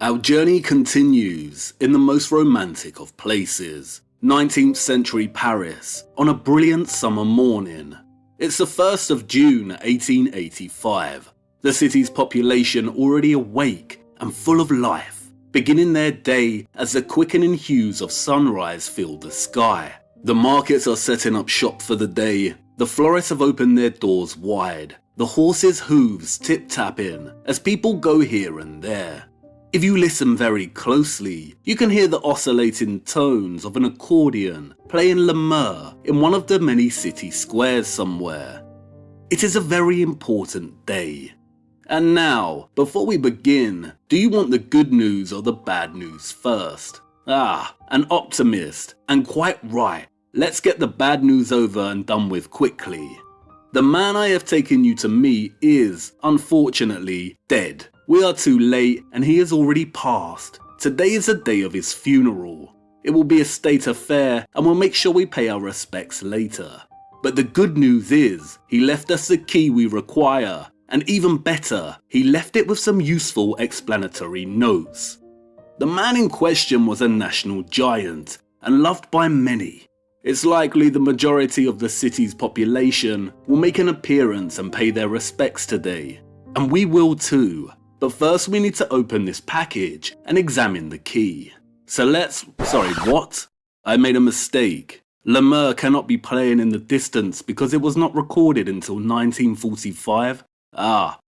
Our journey continues in the most romantic of places, 19th century Paris, on a brilliant summer morning. It's the 1st of June 1885. The city's population already awake and full of life, beginning their day as the quickening hues of sunrise fill the sky. The markets are setting up shop for the day. The florists have opened their doors wide. The horses' hooves tip-tapping as people go here and there. If you listen very closely, you can hear the oscillating tones of an accordion playing Le Meur in one of the many city squares somewhere. It is a very important day. And now, before we begin, do you want the good news or the bad news first? An optimist, and quite right. Let's get the bad news over and done with quickly. The man I have taken you to meet is, unfortunately, dead. We are too late and he has already passed. Today is the day of his funeral. It will be a state affair and we'll make sure we pay our respects later. But the good news is, he left us the key we require, and even better, he left it with some useful explanatory notes. The man in question was a national giant and loved by many. It's likely the majority of the city's population will make an appearance and pay their respects today. And we will too. But first we need to open this package and examine the key. What? I made a mistake. Le Meur cannot be playing in the distance because it was not recorded until 1945.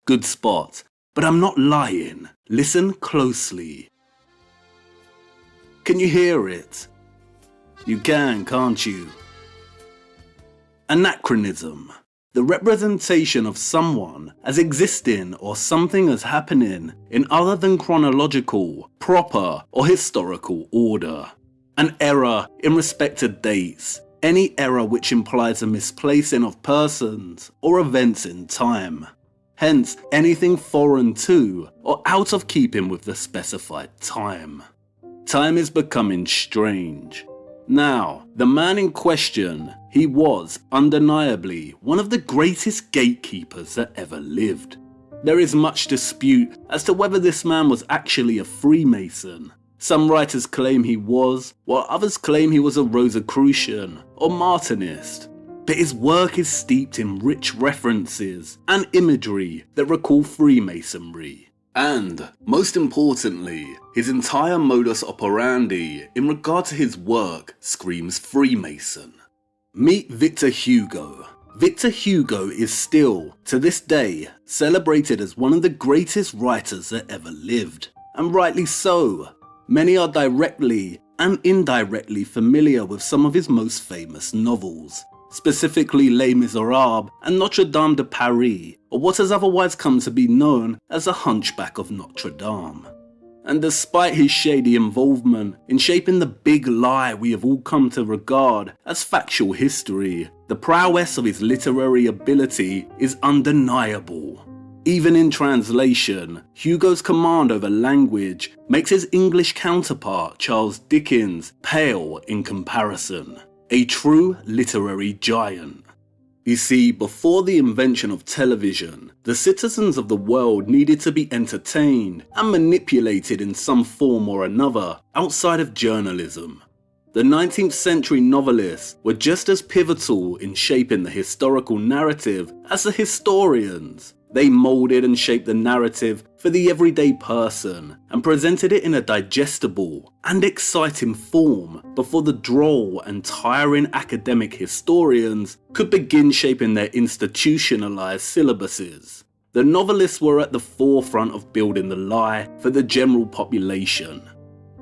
Good spot. But I'm not lying. Listen closely. Can you hear it? You can, can't you? Anachronism. The representation of someone as existing or something as happening in other than chronological, proper, or historical order. An error in respect to dates. Any error which implies a misplacing of persons or events in time. Hence, anything foreign to or out of keeping with the specified time. Time is becoming strange. Now, the man in question, he was undeniably one of the greatest gatekeepers that ever lived. There is much dispute as to whether this man was actually a Freemason. Some writers claim he was, while others claim he was a Rosicrucian or Martinist. But his work is steeped in rich references and imagery that recall Freemasonry. And, most importantly, his entire modus operandi in regard to his work screams Freemason. Meet Victor Hugo. Victor Hugo is still, to this day, celebrated as one of the greatest writers that ever lived. And rightly so. Many are directly and indirectly familiar with some of his most famous novels. Specifically Les Miserables and Notre Dame de Paris, or what has otherwise come to be known as the Hunchback of Notre Dame. And despite his shady involvement in shaping the big lie we have all come to regard as factual history, the prowess of his literary ability is undeniable. Even in translation, Hugo's command over language makes his English counterpart Charles Dickens pale in comparison. A true literary giant. You see, before the invention of television, the citizens of the world needed to be entertained and manipulated in some form or another outside of journalism. The 19th century novelists were just as pivotal in shaping the historical narrative as the historians. They moulded and shaped the narrative for the everyday person and presented it in a digestible and exciting form before the droll and tiring academic historians could begin shaping their institutionalized syllabuses. The novelists were at the forefront of building the lie for the general population.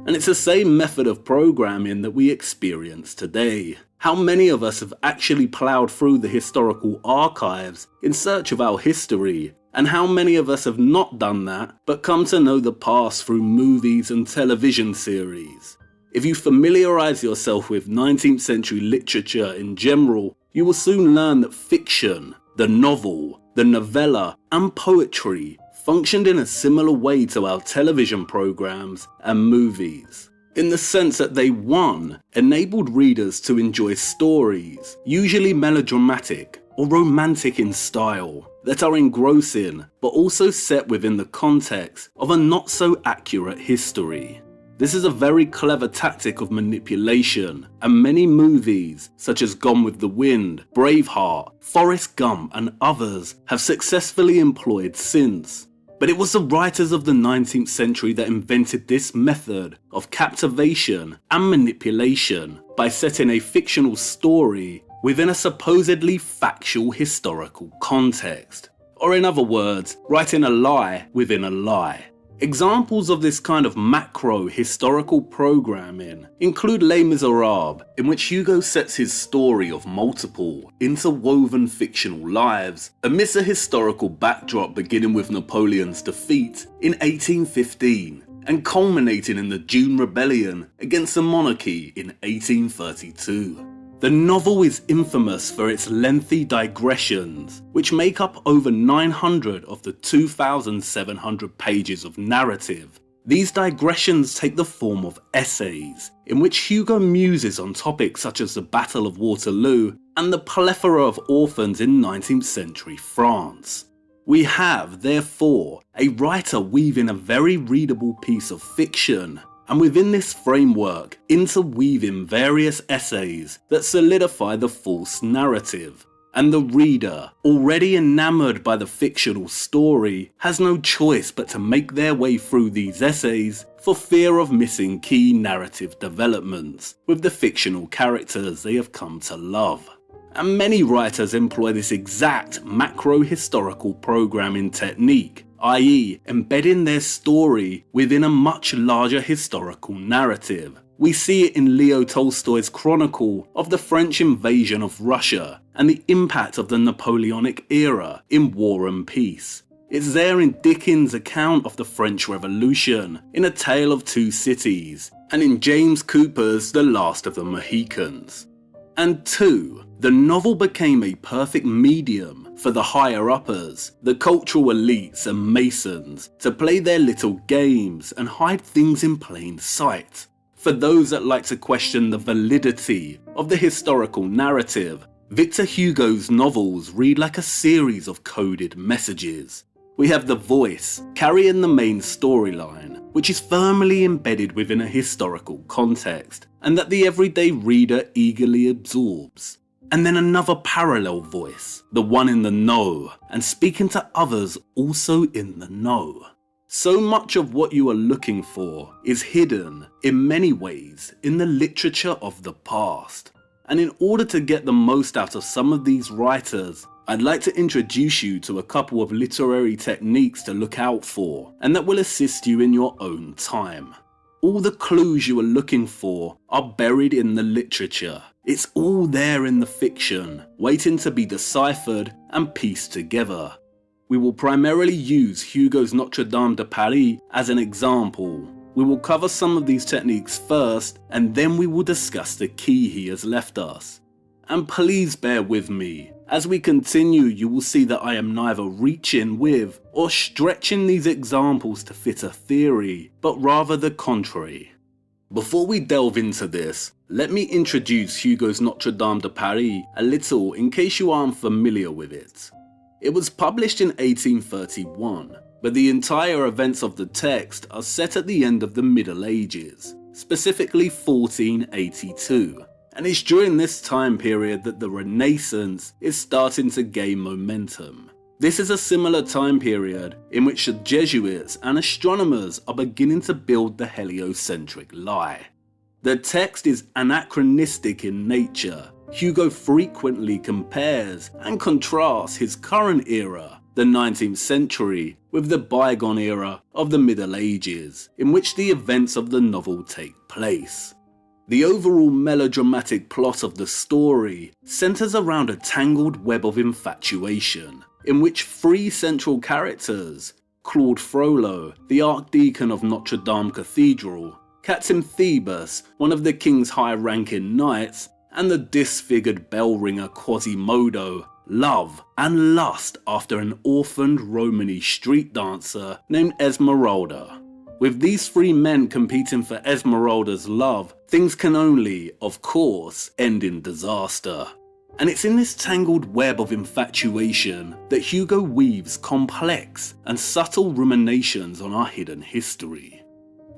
And it's the same method of programming that we experience today. How many of us have actually ploughed through the historical archives in search of our history, and how many of us have not done that but come to know the past through movies and television series? If you familiarise yourself with 19th century literature in general, you will soon learn that fiction, the novel, the novella, and poetry functioned in a similar way to our television programs and movies. In the sense that they, one, enabled readers to enjoy stories, usually melodramatic or romantic in style, that are engrossing but also set within the context of a not so accurate history. This is a very clever tactic of manipulation, and many movies, such as Gone with the Wind, Braveheart, Forrest Gump and others, have successfully employed since. But it was the writers of the 19th century that invented this method of captivation and manipulation by setting a fictional story within a supposedly factual historical context. Or in other words, writing a lie within a lie. Examples of this kind of macro historical programming include Les Miserables, in which Hugo sets his story of multiple, interwoven fictional lives amidst a historical backdrop beginning with Napoleon's defeat in 1815 and culminating in the June Rebellion against the monarchy in 1832. The novel is infamous for its lengthy digressions, which make up over 900 of the 2,700 pages of narrative. These digressions take the form of essays, in which Hugo muses on topics such as the Battle of Waterloo and the plethora of orphans in 19th century France. We have, therefore, a writer weaving a very readable piece of fiction, and within this framework, interweaving various essays that solidify the false narrative. And the reader, already enamored by the fictional story, has no choice but to make their way through these essays for fear of missing key narrative developments with the fictional characters they have come to love. And many writers employ this exact macro-historical programming technique, i.e. embedding their story within a much larger historical narrative. We see it in Leo Tolstoy's chronicle of the French invasion of Russia and the impact of the Napoleonic era in War and Peace. It's there in Dickens' account of the French Revolution, in A Tale of Two Cities, and in James Cooper's The Last of the Mohicans. And 2. The novel became a perfect medium for the higher-uppers, the cultural elites and masons, to play their little games and hide things in plain sight. For those that like to question the validity of the historical narrative, Victor Hugo's novels read like a series of coded messages. We have the voice carrying the main storyline, which is firmly embedded within a historical context, and that the everyday reader eagerly absorbs. And then another parallel voice, the one in the know, and speaking to others also in the know. So much of what you are looking for is hidden, in many ways, in the literature of the past. And in order to get the most out of some of these writers, I'd like to introduce you to a couple of literary techniques to look out for, and that will assist you in your own time. All the clues you are looking for are buried in the literature. It's all there in the fiction, waiting to be deciphered and pieced together. We will primarily use Hugo's Notre Dame de Paris as an example. We will cover some of these techniques first, and then we will discuss the key he has left us. And please bear with me. As we continue, you will see that I am neither reaching with or stretching these examples to fit a theory, but rather the contrary. Before we delve into this, let me introduce Hugo's Notre Dame de Paris a little in case you aren't familiar with it. It was published in 1831, but the entire events of the text are set at the end of the Middle Ages, specifically 1482. And it's during this time period that the Renaissance is starting to gain momentum. This is a similar time period in which the Jesuits and astronomers are beginning to build the heliocentric lie. The text is anachronistic in nature. Hugo frequently compares and contrasts his current era, the 19th century, with the bygone era of the Middle Ages, in which the events of the novel take place. The overall melodramatic plot of the story centers around a tangled web of infatuation, in which three central characters, Claude Frollo, the Archdeacon of Notre Dame Cathedral, Captain Phoebus, one of the king's high-ranking knights, and the disfigured bell ringer Quasimodo, love and lust after an orphaned Romany street dancer named Esmeralda. With these three men competing for Esmeralda's love, things can only, of course, end in disaster. And it's in this tangled web of infatuation that Hugo weaves complex and subtle ruminations on our hidden history.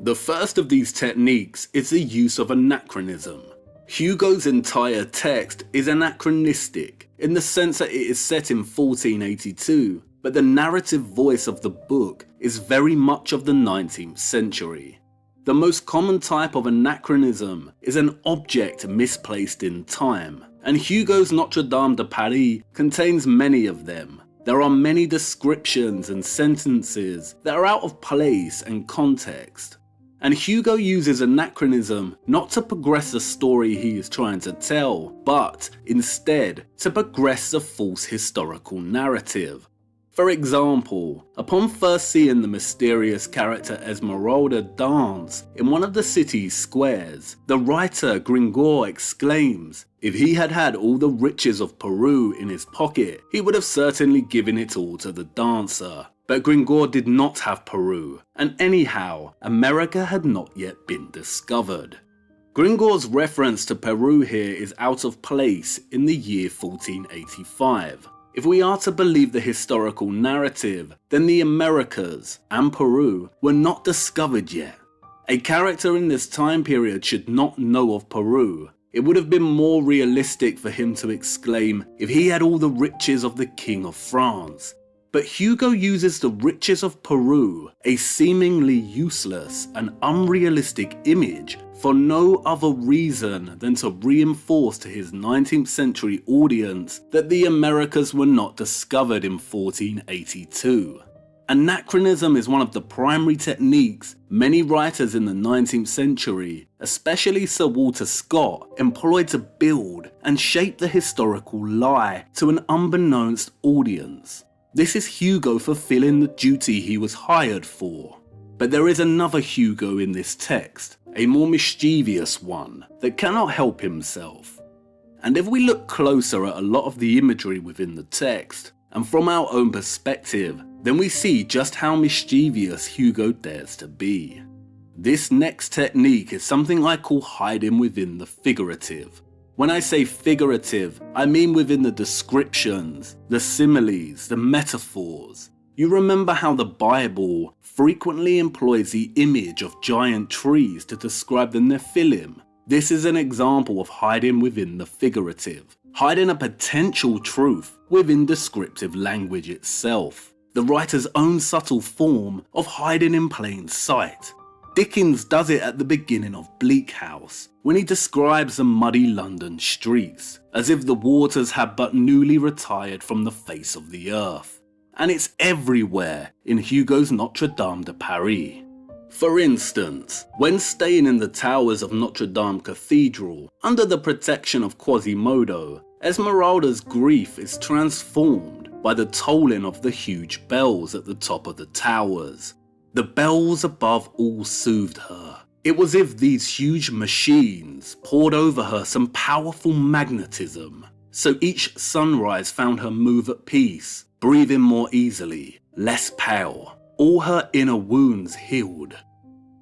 The first of these techniques is the use of anachronism. Hugo's entire text is anachronistic in the sense that it is set in 1482, but the narrative voice of the book is very much of the 19th century. The most common type of anachronism is an object misplaced in time, and Hugo's Notre Dame de Paris contains many of them. There are many descriptions and sentences that are out of place and context. And Hugo uses anachronism not to progress the story he is trying to tell, but instead to progress the false historical narrative. For example, upon first seeing the mysterious character Esmeralda dance in one of the city's squares, the writer Gringoire exclaims, if he had had all the riches of Peru in his pocket, he would have certainly given it all to the dancer. But Gringoire did not have Peru, and anyhow, America had not yet been discovered. Gringoire's reference to Peru here is out of place in the year 1485. If we are to believe the historical narrative, then the Americas and Peru were not discovered yet. A character in this time period should not know of Peru. It would have been more realistic for him to exclaim, if he had all the riches of the King of France. But Hugo uses the riches of Peru, a seemingly useless and unrealistic image, for no other reason than to reinforce to his 19th century audience that the Americas were not discovered in 1482. Anachronism is one of the primary techniques many writers in the 19th century, especially Sir Walter Scott, employed to build and shape the historical lie to an unbeknownst audience. This is Hugo fulfilling the duty he was hired for. But there is another Hugo in this text, a more mischievous one that cannot help himself. And if we look closer at a lot of the imagery within the text, and from our own perspective, then we see just how mischievous Hugo dares to be. This next technique is something I call hiding within the figurative. When I say figurative, I mean within the descriptions, the similes, the metaphors. You remember how the Bible frequently employs the image of giant trees to describe the Nephilim. This is an example of hiding within the figurative, hiding a potential truth within descriptive language itself, the writer's own subtle form of hiding in plain sight. Dickens does it at the beginning of Bleak House, when he describes the muddy London streets, as if the waters had but newly retired from the face of the earth. And it's everywhere in Hugo's Notre Dame de Paris. For instance, when staying in the towers of Notre Dame Cathedral, under the protection of Quasimodo, Esmeralda's grief is transformed by the tolling of the huge bells at the top of the towers. The bells above all soothed her. It was as if these huge machines poured over her some powerful magnetism. So each sunrise found her move at peace, breathing more easily, less pale, all her inner wounds healed.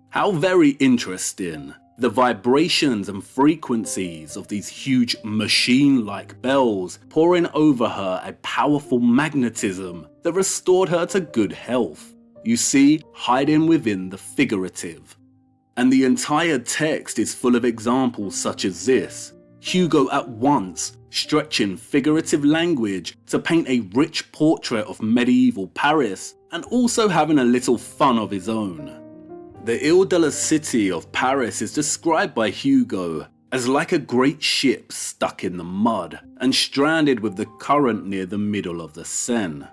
How very interesting. The vibrations and frequencies of these huge machine-like bells pouring over her a powerful magnetism that restored her to good health. You see, hiding within the figurative. And the entire text is full of examples such as this. Hugo at once stretching figurative language to paint a rich portrait of medieval Paris and also having a little fun of his own. The Ile de la City of Paris is described by Hugo as like a great ship stuck in the mud and stranded with the current near the middle of the Seine.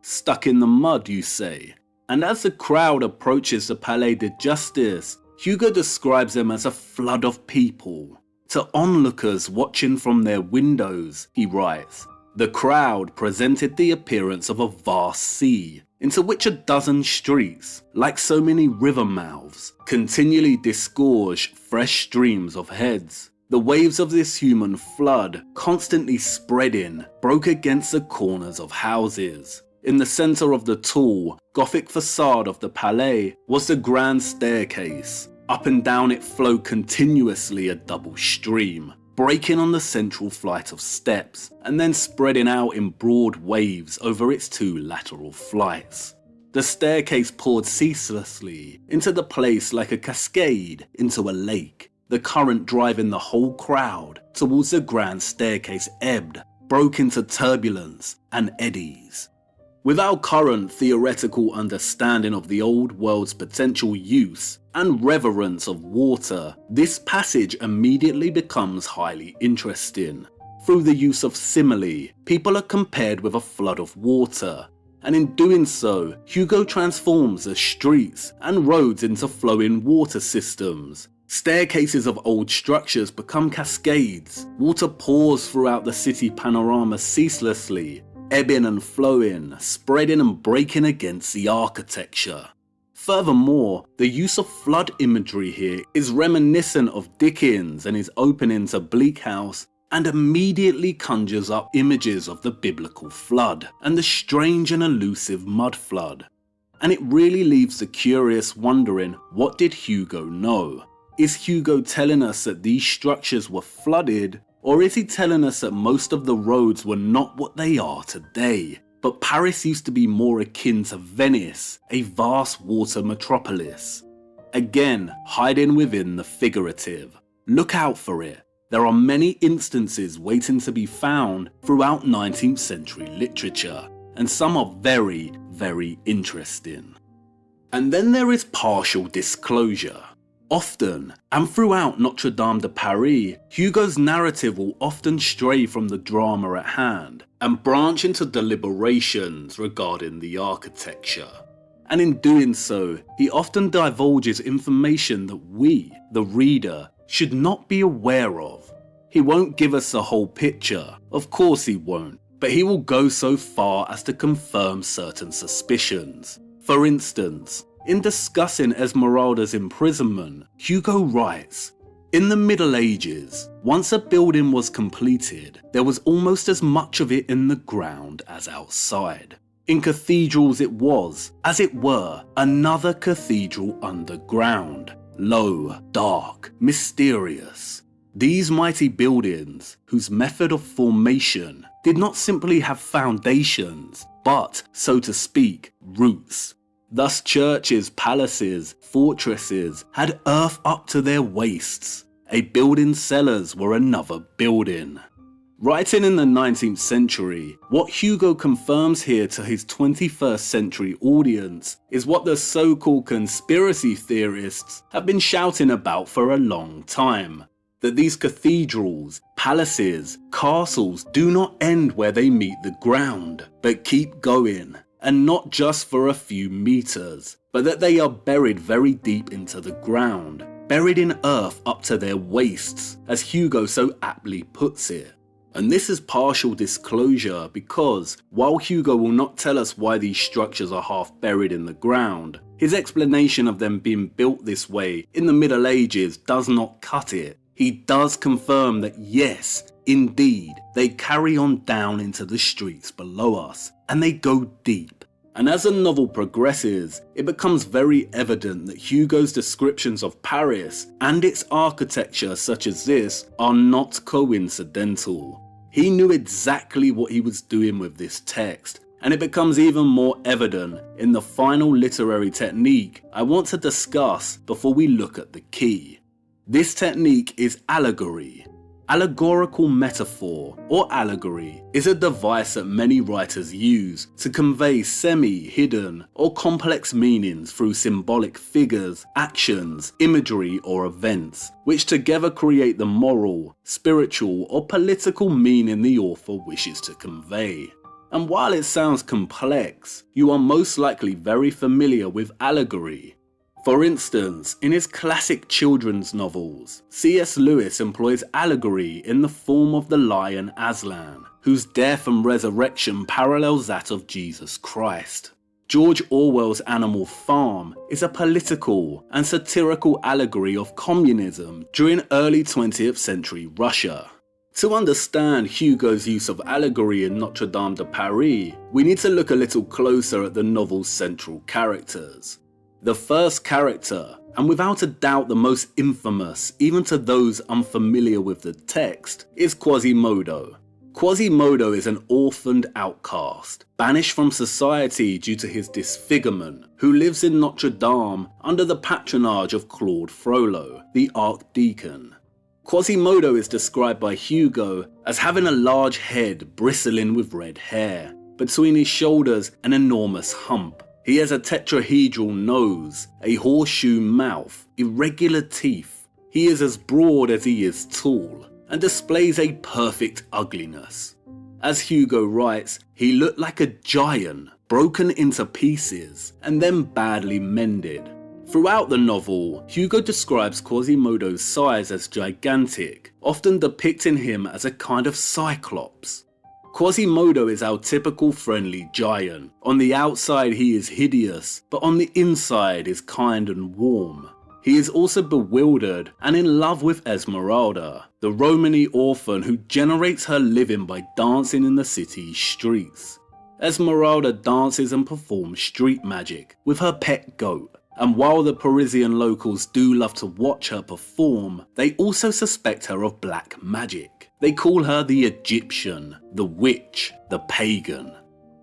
Stuck in the mud, you say? And as the crowd approaches the Palais de Justice, Hugo describes them as a flood of people. To onlookers watching from their windows, he writes, the crowd presented the appearance of a vast sea, into which a dozen streets, like so many river mouths, continually disgorge fresh streams of heads. The waves of this human flood, constantly spreading, broke against the corners of houses. In the centre of the tall, Gothic facade of the Palais was the grand staircase. Up and down it flowed continuously a double stream, breaking on the central flight of steps and then spreading out in broad waves over its two lateral flights. The staircase poured ceaselessly into the place like a cascade into a lake, the current driving the whole crowd towards the grand staircase ebbed, broke into turbulence and eddies. With our current theoretical understanding of the old world's potential use and reverence of water, this passage immediately becomes highly interesting. Through the use of simile, people are compared with a flood of water, and in doing so, Hugo transforms the streets and roads into flowing water systems. Staircases of old structures become cascades, water pours throughout the city panorama ceaselessly, ebbing and flowing, spreading and breaking against the architecture. Furthermore, the use of flood imagery here is reminiscent of Dickens and his opening to Bleak House, and immediately conjures up images of the biblical flood and the strange and elusive mud flood. And it really leaves the curious wondering, what did Hugo know? Is Hugo telling us that these structures were flooded, or is he telling us that most of the roads were not what they are today, but Paris used to be more akin to Venice, a vast water metropolis? Again, hiding within the figurative. Look out for it. There are many instances waiting to be found throughout 19th century literature, and some are very, very interesting. And then there is partial disclosure. Often, and throughout Notre Dame de Paris, Hugo's narrative will often stray from the drama at hand and branch into deliberations regarding the architecture. And in doing so, he often divulges information that we, the reader, should not be aware of. He won't give us the whole picture, of course he won't, but he will go so far as to confirm certain suspicions. For instance, in discussing Esmeralda's imprisonment, Hugo writes, "In the Middle Ages, once a building was completed, there was almost as much of it in the ground as outside. In cathedrals it was, as it were, another cathedral underground, low, dark, mysterious. These mighty buildings, whose method of formation did not simply have foundations, but, so to speak, roots. Thus churches, palaces, fortresses had earth up to their waists. A building's cellars were another building." Writing in the 19th century, what Hugo confirms here to his 21st century audience is what the so-called conspiracy theorists have been shouting about for a long time. That these cathedrals, palaces, castles do not end where they meet the ground, but keep going. And not just for a few meters, but that they are buried very deep into the ground, buried in earth up to their waists, as Hugo so aptly puts it. And this is partial disclosure because, while Hugo will not tell us why these structures are half buried in the ground, his explanation of them being built this way in the Middle Ages does not cut it. He does confirm that yes, indeed, they carry on down into the streets below us, and they go deep. And as the novel progresses, it becomes very evident that Hugo's descriptions of Paris and its architecture such as this are not coincidental. He knew exactly what he was doing with this text, and it becomes even more evident in the final literary technique I want to discuss before we look at the key. This technique is allegory. Allegorical metaphor, or allegory, is a device that many writers use to convey semi-hidden or complex meanings through symbolic figures, actions, imagery, or events, which together create the moral, spiritual, or political meaning the author wishes to convey. And while it sounds complex, you are most likely very familiar with allegory. For instance, in his classic children's novels, C.S. Lewis employs allegory in the form of the lion Aslan, whose death and resurrection parallels that of Jesus Christ. George Orwell's Animal Farm is a political and satirical allegory of communism during early 20th century Russia. To understand Hugo's use of allegory in Notre Dame de Paris, we need to look a little closer at the novel's central characters. The first character, and without a doubt the most infamous even to those unfamiliar with the text, is Quasimodo. Quasimodo is an orphaned outcast, banished from society due to his disfigurement, who lives in Notre Dame under the patronage of Claude Frollo, the Archdeacon. Quasimodo is described by Hugo as having a large head bristling with red hair, between his shoulders an enormous hump. He has a tetrahedral nose, a horseshoe mouth, irregular teeth. He is as broad as he is tall, and displays a perfect ugliness. As Hugo writes, he looked like a giant, broken into pieces, and then badly mended. Throughout the novel, Hugo describes Quasimodo's size as gigantic, often depicting him as a kind of cyclops. Quasimodo is our typical friendly giant. On the outside he is hideous, but on the inside is kind and warm. He is also bewildered and in love with Esmeralda, the Romany orphan who generates her living by dancing in the city's streets. Esmeralda dances and performs street magic with her pet goat, and while the Parisian locals do love to watch her perform, they also suspect her of black magic. They call her the Egyptian, the witch, the pagan.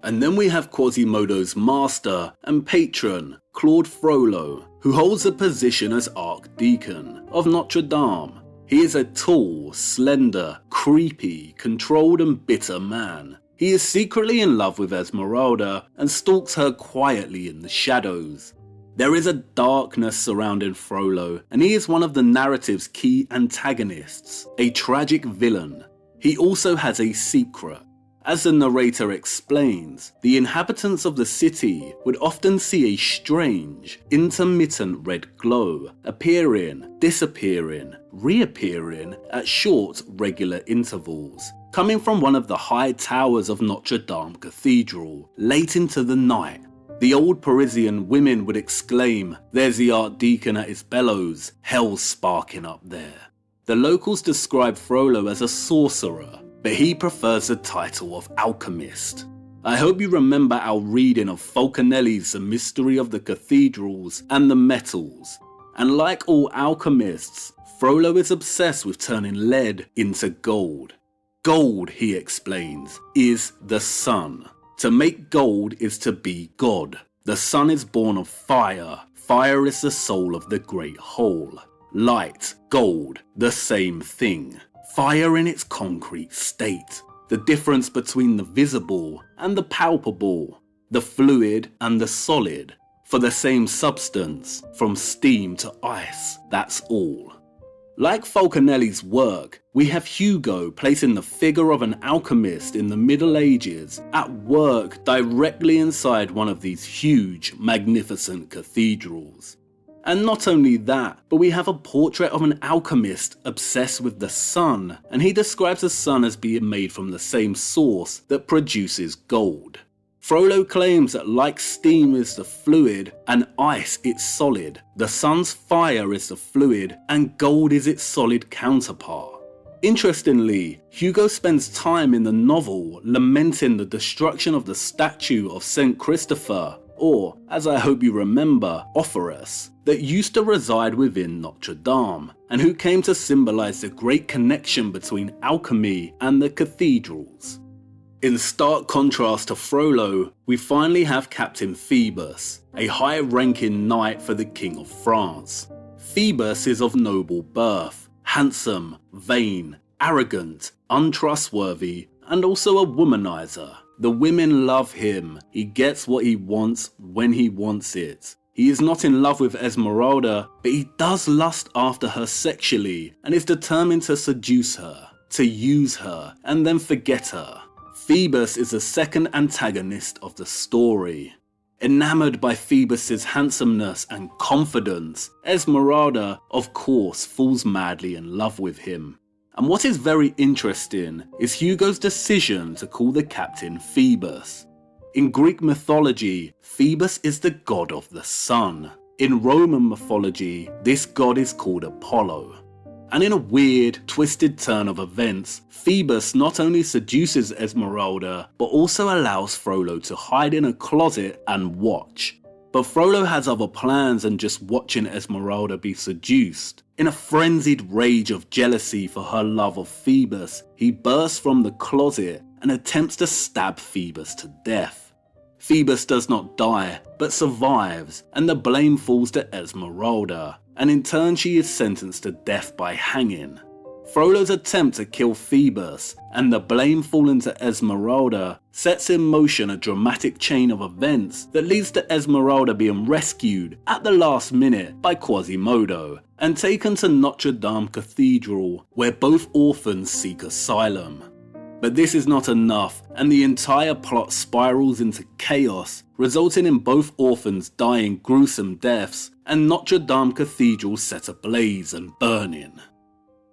And then we have Quasimodo's master and patron, Claude Frollo, who holds the position as Archdeacon of Notre Dame. He is a tall, slender, creepy, controlled and bitter man. He is secretly in love with Esmeralda and stalks her quietly in the shadows. There is a darkness surrounding Frollo, and he is one of the narrative's key antagonists, a tragic villain. He also has a secret. As the narrator explains, the inhabitants of the city would often see a strange, intermittent red glow, appearing, disappearing, reappearing at short, regular intervals, coming from one of the high towers of Notre Dame Cathedral, late into the night. The old Parisian women would exclaim, "There's the Archdeacon at his bellows, hell's sparking up there." The locals describe Frollo as a sorcerer, but he prefers the title of alchemist. I hope you remember our reading of Falconelli's The Mystery of the Cathedrals and the Metals. And like all alchemists, Frollo is obsessed with turning lead into gold. Gold, he explains, is the sun. To make gold is to be God. The sun is born of fire. Fire is the soul of the great whole. Light, gold, the same thing. Fire in its concrete state. The difference between the visible and the palpable. The fluid and the solid. For the same substance, from steam to ice, that's all. Like Falconelli's work, we have Hugo placing the figure of an alchemist in the Middle Ages at work directly inside one of these huge, magnificent cathedrals. And not only that, but we have a portrait of an alchemist obsessed with the sun, and he describes the sun as being made from the same source that produces gold. Frollo claims that like steam is the fluid and ice its solid, the sun's fire is the fluid and gold is its solid counterpart. Interestingly, Hugo spends time in the novel lamenting the destruction of the statue of Saint Christopher, or, as I hope you remember, Ophoros, that used to reside within Notre Dame, and who came to symbolize the great connection between alchemy and the cathedrals. In stark contrast to Frollo, we finally have Captain Phoebus, a high-ranking knight for the King of France. Phoebus is of noble birth, handsome, vain, arrogant, untrustworthy, and also a womanizer. The women love him. He gets what he wants when he wants it. He is not in love with Esmeralda, but he does lust after her sexually and is determined to seduce her, to use her, and then forget her. Phoebus is the second antagonist of the story. Enamored by Phoebus's handsomeness and confidence, Esmeralda, of course, falls madly in love with him. And what is very interesting is Hugo's decision to call the captain Phoebus. In Greek mythology, Phoebus is the god of the sun. In Roman mythology, this god is called Apollo. And in a weird, twisted turn of events, Phoebus not only seduces Esmeralda, but also allows Frollo to hide in a closet and watch. But Frollo has other plans than just watching Esmeralda be seduced. In a frenzied rage of jealousy for her love of Phoebus, he bursts from the closet and attempts to stab Phoebus to death. Phoebus does not die, but survives, and the blame falls to Esmeralda, and in turn she is sentenced to death by hanging. Frollo's attempt to kill Phoebus, and the blame falling to Esmeralda, sets in motion a dramatic chain of events that leads to Esmeralda being rescued at the last minute by Quasimodo, and taken to Notre Dame Cathedral, where both orphans seek asylum. But this is not enough, and the entire plot spirals into chaos, resulting in both orphans dying gruesome deaths, and Notre Dame Cathedral set ablaze and burning.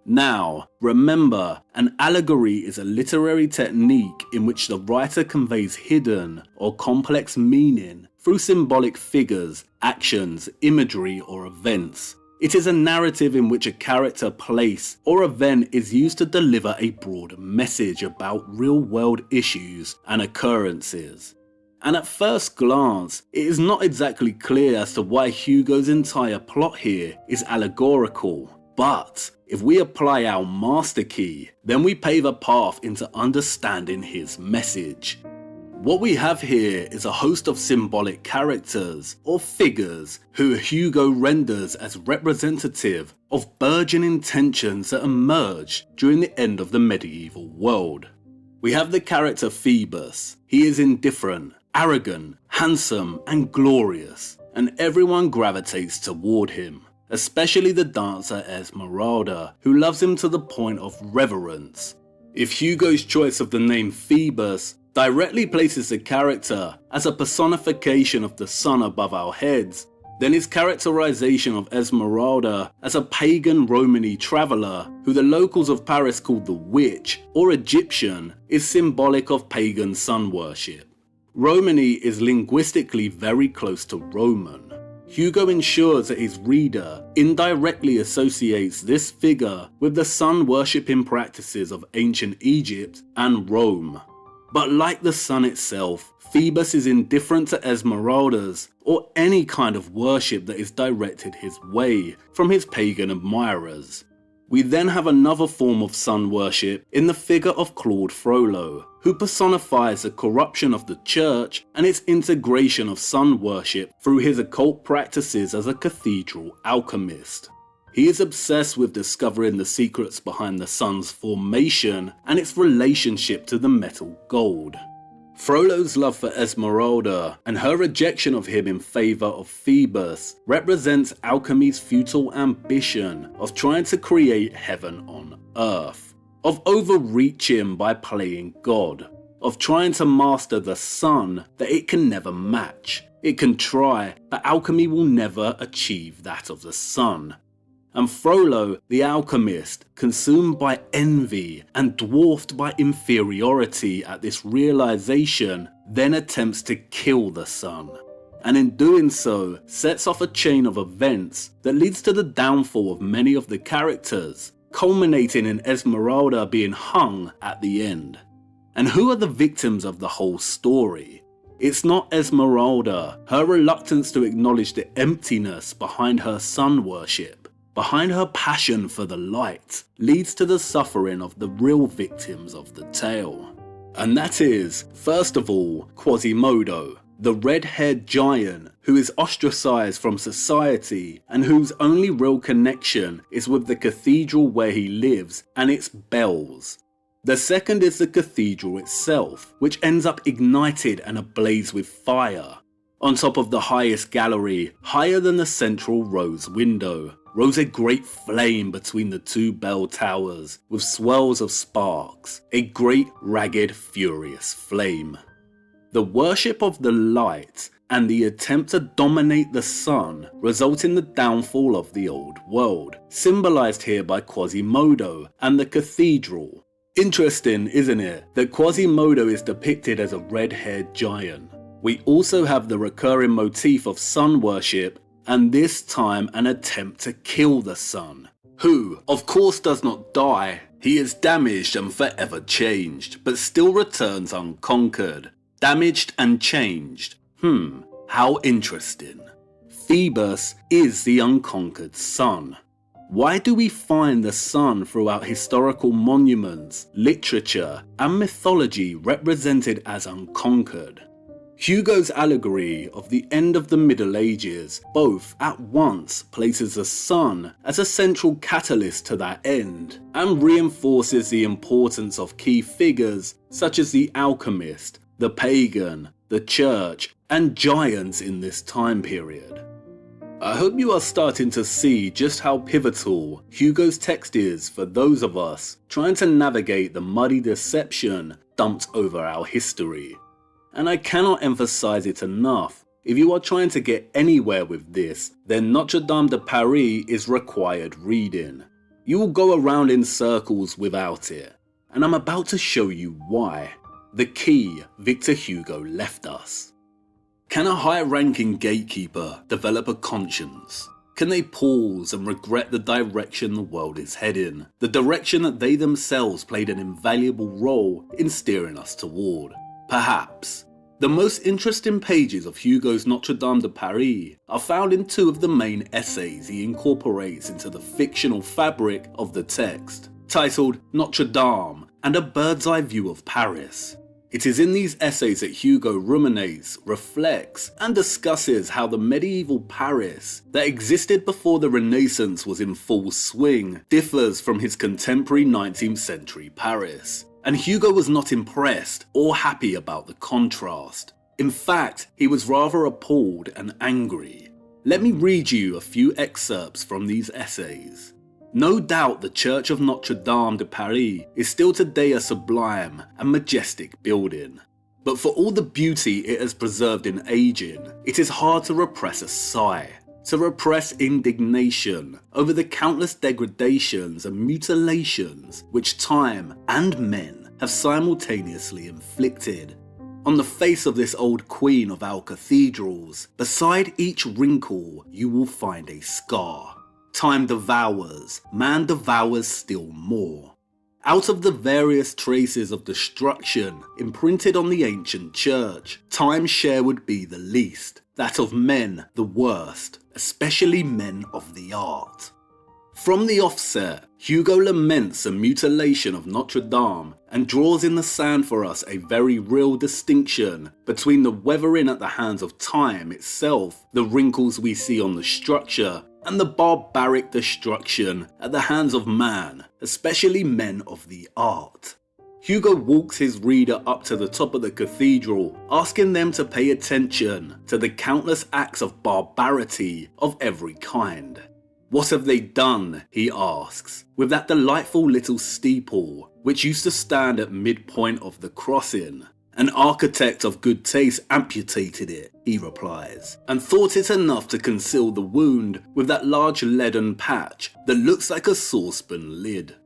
Now, remember, an allegory is a literary technique in which the writer conveys hidden or complex meaning through symbolic figures, actions, imagery, or events. It is a narrative in which a character, place, or event is used to deliver a broad message about real-world issues and occurrences. And at first glance, it is not exactly clear as to why Hugo's entire plot here is allegorical. But if we apply our master key, then we pave a path into understanding his message. What we have here is a host of symbolic characters or figures who Hugo renders as representative of burgeoning tensions that emerged during the end of the medieval world. We have the character Phoebus. He is indifferent, arrogant, handsome, and glorious, and everyone gravitates toward him. Especially the dancer Esmeralda, who loves him to the point of reverence. If Hugo's choice of the name Phoebus directly places the character as a personification of the sun above our heads, then his characterization of Esmeralda as a pagan Romany traveller who the locals of Paris called the witch or Egyptian is symbolic of pagan sun worship. Romany is linguistically very close to Roman. Hugo ensures that his reader indirectly associates this figure with the sun worshipping practices of ancient Egypt and Rome. But like the sun itself, Phoebus is indifferent to Esmeralda's or any kind of worship that is directed his way from his pagan admirers. We then have another form of sun worship in the figure of Claude Frollo, who personifies the corruption of the church and its integration of sun worship through his occult practices as a cathedral alchemist. He is obsessed with discovering the secrets behind the sun's formation and its relationship to the metal gold. Frollo's love for Esmeralda and her rejection of him in favour of Phoebus represents alchemy's futile ambition of trying to create heaven on earth, of overreaching by playing God, of trying to master the sun that it can never match. It can try, but alchemy will never achieve that of the sun. And Frollo, the alchemist, consumed by envy and dwarfed by inferiority at this realization, then attempts to kill the sun. And in doing so, sets off a chain of events that leads to the downfall of many of the characters, culminating in Esmeralda being hung at the end. And who are the victims of the whole story? It's not Esmeralda. Her reluctance to acknowledge the emptiness behind her sun worship, behind her passion for the light, leads to the suffering of the real victims of the tale. And that is, first of all, Quasimodo, the red-haired giant who is ostracized from society and whose only real connection is with the cathedral where he lives and its bells. The second is the cathedral itself, which ends up ignited and ablaze with fire. On top of the highest gallery, higher than the central rose window, rose a great flame between the two bell towers with swirls of sparks, a great ragged furious flame. The worship of the light and the attempt to dominate the sun result in the downfall of the old world, symbolized here by Quasimodo and the cathedral. Interesting, isn't it, that Quasimodo is depicted as a red-haired giant. We also have the recurring motif of sun worship, and this time an attempt to kill the sun, who, of course, does not die. He is damaged and forever changed, but still returns unconquered. Damaged and changed. How interesting. Phoebus is the unconquered sun. Why do we find the sun throughout historical monuments, literature, and mythology represented as unconquered? Hugo's allegory of the end of the Middle Ages both at once places the sun as a central catalyst to that end, and reinforces the importance of key figures such as the alchemist, the pagan, the church, and giants in this time period. I hope you are starting to see just how pivotal Hugo's text is for those of us trying to navigate the muddy deception dumped over our history. And I cannot emphasize it enough, if you are trying to get anywhere with this, then Notre Dame de Paris is required reading. You will go around in circles without it, and I'm about to show you why. The key Victor Hugo left us. Can a high-ranking gatekeeper develop a conscience? Can they pause and regret the direction the world is heading, the direction that they themselves played an invaluable role in steering us toward? Perhaps. The most interesting pages of Hugo's Notre Dame de Paris are found in two of the main essays he incorporates into the fictional fabric of the text, titled Notre Dame and A Bird's Eye View of Paris. It is in these essays that Hugo ruminates, reflects, and discusses how the medieval Paris that existed before the Renaissance was in full swing differs from his contemporary 19th century Paris. And Hugo was not impressed or happy about the contrast. In fact, he was rather appalled and angry. Let me read you a few excerpts from these essays. No doubt the Church of Notre Dame de Paris is still today a sublime and majestic building. But for all the beauty it has preserved in aging, it is hard to repress a sigh, to repress indignation over the countless degradations and mutilations which time and men have simultaneously inflicted. On the face of this old queen of our cathedrals, beside each wrinkle you will find a scar. Time devours, man devours still more. Out of the various traces of destruction imprinted on the ancient church, time's share would be the least, that of men the worst, especially men of the art. From the offset, Hugo laments the mutilation of Notre Dame and draws in the sand for us a very real distinction between the weathering at the hands of time itself, the wrinkles we see on the structure, and the barbaric destruction at the hands of man, especially men of the art. Hugo walks his reader up to the top of the cathedral, asking them to pay attention to the countless acts of barbarity of every kind. What have they done, he asks, with that delightful little steeple, which used to stand at midpoint of the crossing? An architect of good taste amputated it, he replies, and thought it enough to conceal the wound with that large leaden patch that looks like a saucepan lid.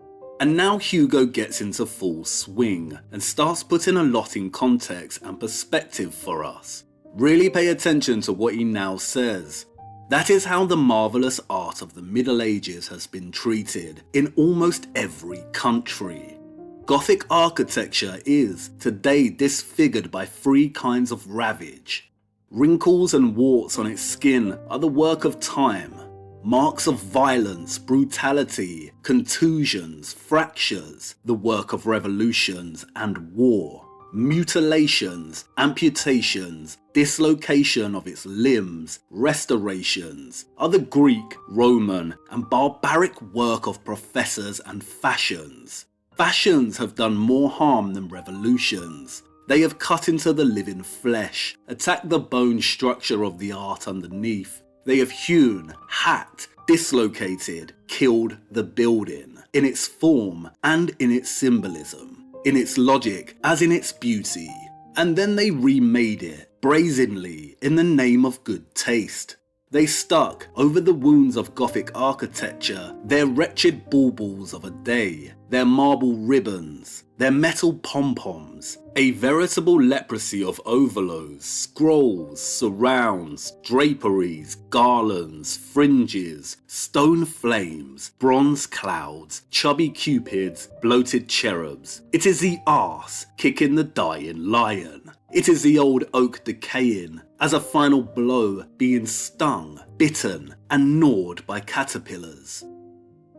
And now Hugo gets into full swing and starts putting a lot in context and perspective for us. Really pay attention to what he now says. That is how the marvellous art of the Middle Ages has been treated in almost every country. Gothic architecture is today disfigured by three kinds of ravage. Wrinkles and warts on its skin are the work of time. Marks of violence, brutality, contusions, fractures, the work of revolutions and war. Mutilations, amputations, dislocation of its limbs, restorations are the Greek, Roman, and barbaric work of professors and fashions. Fashions have done more harm than revolutions. They have cut into the living flesh, attacked the bone structure of the art underneath. They have hewn, hacked, dislocated, killed the building, in its form and in its symbolism, in its logic as in its beauty. And then they remade it, brazenly, in the name of good taste. They stuck over the wounds of Gothic architecture their wretched baubles of a day, their marble ribbons, their metal pom-poms, a veritable leprosy of overlows, scrolls, surrounds, draperies, garlands, fringes, stone flames, bronze clouds, chubby cupids, bloated cherubs. It is the arse kicking the dying lion. It is the old oak decaying, as a final blow being stung, bitten, and gnawed by caterpillars.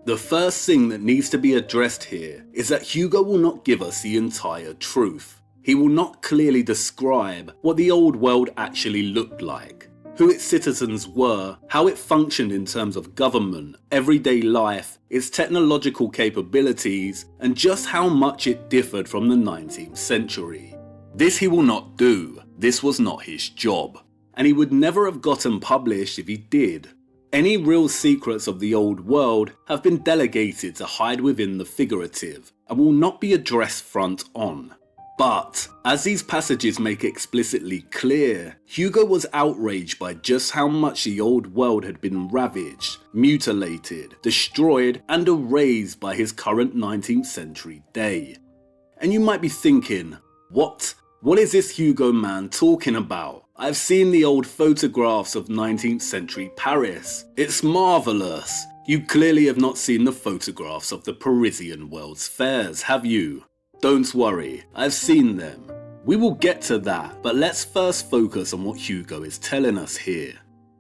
The first thing that needs to be addressed here is that Hugo will not give us the entire truth. He will not clearly describe what the old world actually looked like, who its citizens were, how it functioned in terms of government, everyday life, its technological capabilities, and just how much it differed from the 19th century. This he will not do. This was not his job, and he would never have gotten published if he did. Any real secrets of the old world have been delegated to hide within the figurative, and will not be addressed front on. But, as these passages make explicitly clear, Hugo was outraged by just how much the old world had been ravaged, mutilated, destroyed, and erased by his current 19th century day. And you might be thinking, what? What is this Hugo man talking about? I've seen the old photographs of 19th century Paris. It's marvellous. You clearly have not seen the photographs of the Parisian World's Fairs, have you? Don't worry, I've seen them. We will get to that, but let's first focus on what Hugo is telling us here.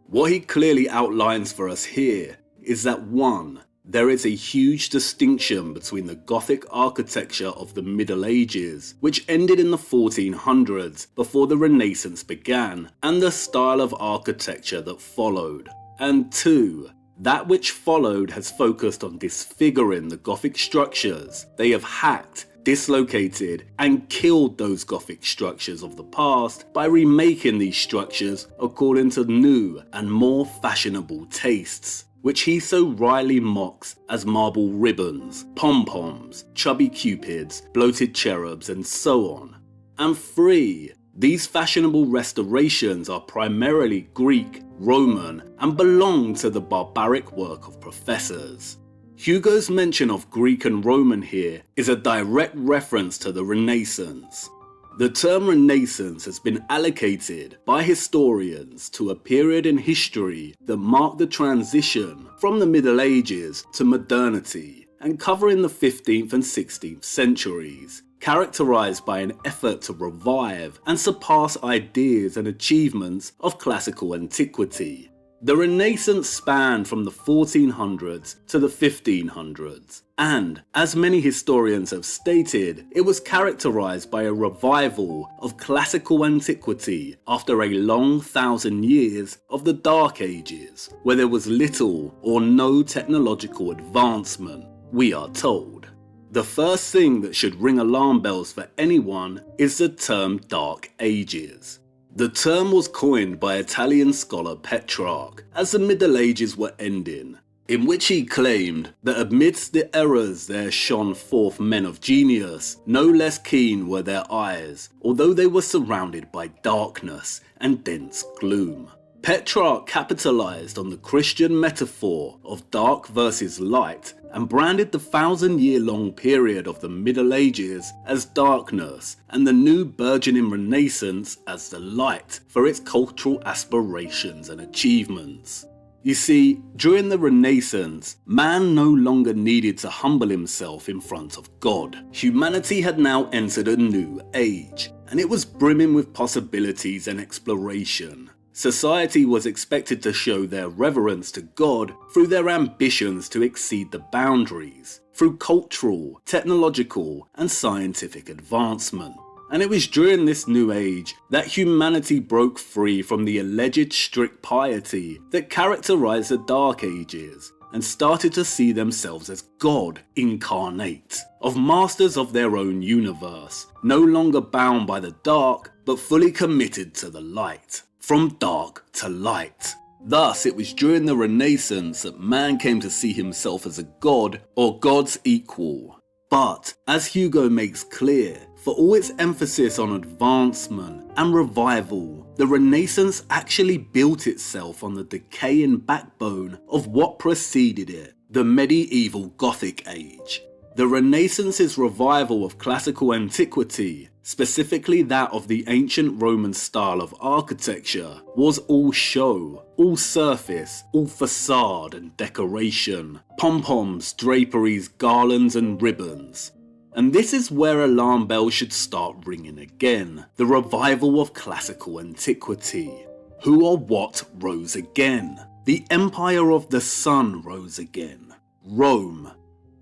What he clearly outlines for us here is that 1. There is a huge distinction between the Gothic architecture of the Middle Ages, which ended in the 1400s before the Renaissance began, and the style of architecture that followed. And 2. That which followed has focused on disfiguring the Gothic structures. They have hacked, dislocated, and killed those Gothic structures of the past by remaking these structures according to new and more fashionable tastes, which he so wryly mocks as marble ribbons, pom-poms, chubby cupids, bloated cherubs, and so on. And 3. These fashionable restorations are primarily Greek, Roman, and belong to the barbaric work of professors. Hugo's mention of Greek and Roman here is a direct reference to the Renaissance. The term Renaissance has been allocated by historians to a period in history that marked the transition from the Middle Ages to modernity, and covering the 15th and 16th centuries, characterized by an effort to revive and surpass ideas and achievements of classical antiquity. The Renaissance spanned from the 1400s to the 1500s, and, as many historians have stated, it was characterized by a revival of classical antiquity after a long 1,000 years of the Dark Ages, where there was little or no technological advancement, we are told. The first thing that should ring alarm bells for anyone is the term Dark Ages. The term was coined by Italian scholar Petrarch as the Middle Ages were ending, in which he claimed that amidst the errors there shone forth men of genius, no less keen were their eyes, although they were surrounded by darkness and dense gloom. Petrarch capitalized on the Christian metaphor of dark versus light and branded the 1,000-year-long period of the Middle Ages as darkness and the new burgeoning Renaissance as the light for its cultural aspirations and achievements. You see, during the Renaissance, man no longer needed to humble himself in front of God. Humanity had now entered a new age, and it was brimming with possibilities and exploration. Society was expected to show their reverence to God through their ambitions to exceed the boundaries, through cultural, technological, and scientific advancement. And it was during this new age that humanity broke free from the alleged strict piety that characterized the Dark Ages and started to see themselves as God incarnate, of masters of their own universe, no longer bound by the dark but fully committed to the light. From dark to light. Thus, it was during the Renaissance that man came to see himself as a god or God's equal. But, as Hugo makes clear, for all its emphasis on advancement and revival, the Renaissance actually built itself on the decaying backbone of what preceded it, the medieval Gothic age. The Renaissance's revival of classical antiquity, specifically that of the ancient Roman style of architecture, was all show, all surface, all facade and decoration, pom-poms, draperies, garlands and ribbons. And this is where alarm bells should start ringing again, the revival of classical antiquity. Who or what rose again? The empire of the sun rose again. Rome.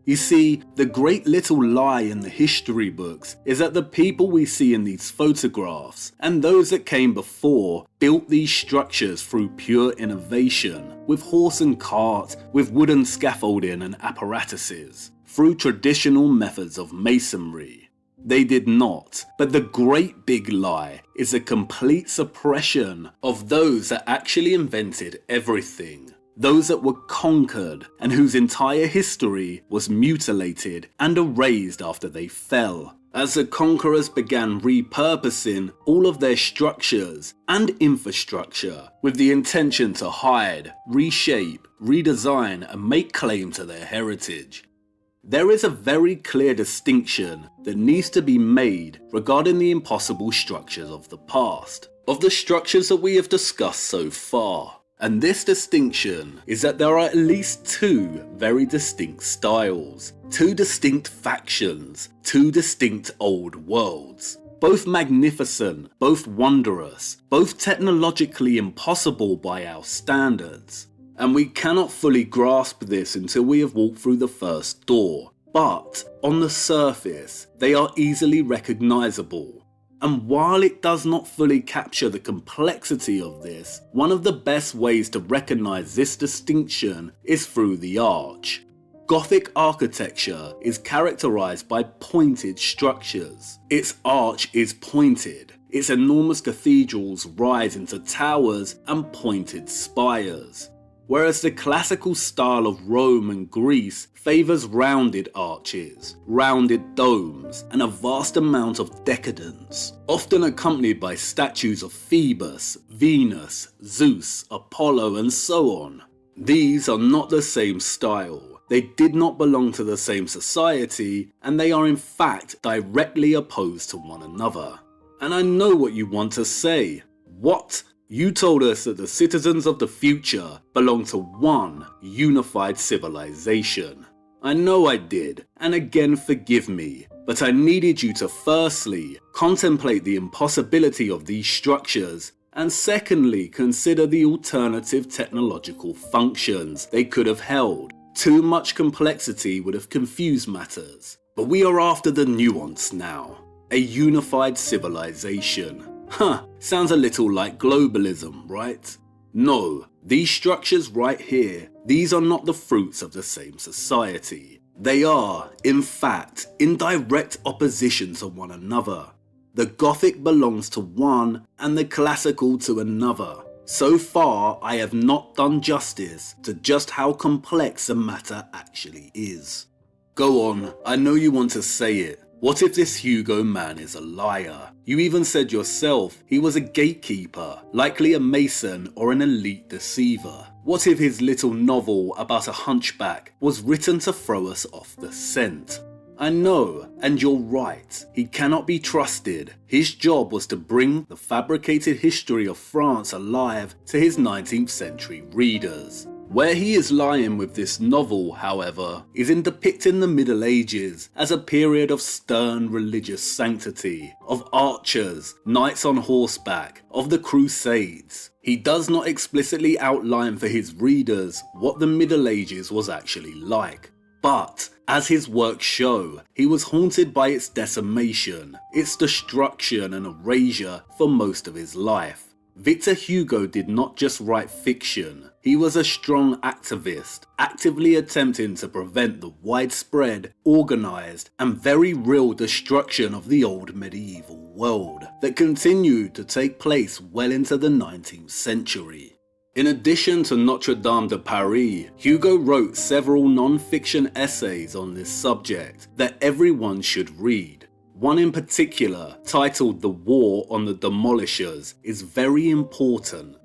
You see, the great little lie in the history books is that the people we see in these photographs and those that came before built these structures through pure innovation, with horse and cart, with wooden scaffolding and apparatuses, through traditional methods of masonry. They did not, but the great big lie is a complete suppression of those that actually invented everything. Those that were conquered and whose entire history was mutilated and erased after they fell, as the conquerors began repurposing all of their structures and infrastructure with the intention to hide, reshape, redesign and make claim to their heritage. There is a very clear distinction that needs to be made regarding the impossible structures of the past, of the structures that we have discussed so far. And this distinction is that there are at least two very distinct styles, two distinct factions, two distinct old worlds. Both magnificent, both wondrous, both technologically impossible by our standards. And we cannot fully grasp this until we have walked through the first door. But on the surface, they are easily recognizable. And while it does not fully capture the complexity of this, one of the best ways to recognize this distinction is through the arch. Gothic architecture is characterized by pointed structures. Its arch is pointed. Its enormous cathedrals rise into towers and pointed spires. Whereas the classical style of Rome and Greece favours rounded arches, rounded domes, and a vast amount of decadence, often accompanied by statues of Phoebus, Venus, Zeus, Apollo, and so on. These are not the same style, they did not belong to the same society, and they are in fact directly opposed to one another. And I know what you want to say. What? You told us that the citizens of the future belong to one unified civilization. I know I did, and again forgive me, but I needed you to firstly contemplate the impossibility of these structures, and secondly consider the alternative technological functions they could have held. Too much complexity would have confused matters, but we are after the nuance now. A unified civilization. Sounds a little like globalism, right? No, these structures right here, these are not the fruits of the same society. They are, in fact, in direct opposition to one another. The Gothic belongs to one and the classical to another. So far, I have not done justice to just how complex the matter actually is. Go on, I know you want to say it. What if this Hugo man is a liar? You even said yourself he was a gatekeeper, likely a mason or an elite deceiver. What if his little novel about a hunchback was written to throw us off the scent? I know, and you're right, he cannot be trusted. His job was to bring the fabricated history of France alive to his 19th century readers. Where he is lying with this novel, however, is in depicting the Middle Ages as a period of stern religious sanctity, of archers, knights on horseback, of the Crusades. He does not explicitly outline for his readers what the Middle Ages was actually like. But, as his works show, he was haunted by its decimation, its destruction and erasure for most of his life. Victor Hugo did not just write fiction, he was a strong activist, actively attempting to prevent the widespread, organised, and very real destruction of the old medieval world that continued to take place well into the 19th century. In addition to Notre Dame de Paris, Hugo wrote several non-fiction essays on this subject that everyone should read. One in particular, titled The War on the Demolishers, is very important.